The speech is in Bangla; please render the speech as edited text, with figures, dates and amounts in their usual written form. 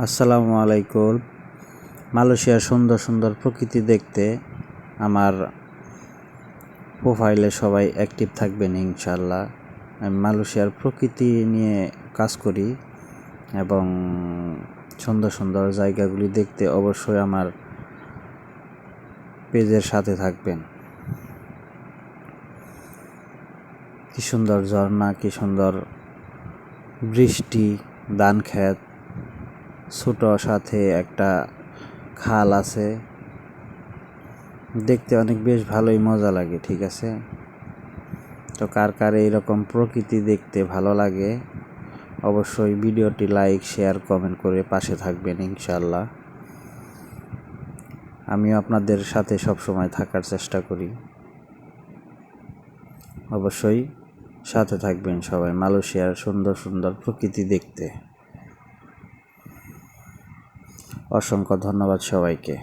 আসসালামু আলাইকুম। মালয়েশিয়ার সুন্দর সুন্দর প্রকৃতি দেখতে আমার প্রোফাইলে সবাই অ্যাক্টিভ থাকবেন ইনশাআল্লাহ। আমি মালয়েশিয়ার প্রকৃতি নিয়ে কাজ করি এবং সুন্দর সুন্দর জায়গাগুলি দেখতে অবশ্যই আমার পেজের সাথে থাকবেন। কি সুন্দর ঝর্ণা, কি সুন্দর বৃষ্টি, ধান ক্ষেত, ছোট সাথে একটা খাল আছে, দেখতে অনেক বেশ ভালোই মজা লাগে। ঠিক আছে, তো কার কার এইরকম প্রকৃতি দেখতে ভালো লাগে অবশ্যই ভিডিওটি লাইক, শেয়ার, কমেন্ট করে পাশে থাকবেন ইনশাআল্লাহ। আমিও আপনাদের সাথে সবসময় থাকার চেষ্টা করি। অবশ্যই সাথে থাকবেন সবাই মালয়েশিয়ার সুন্দর সুন্দর প্রকৃতি দেখতে। অসংখ্য ধন্যবাদ সবাইকে।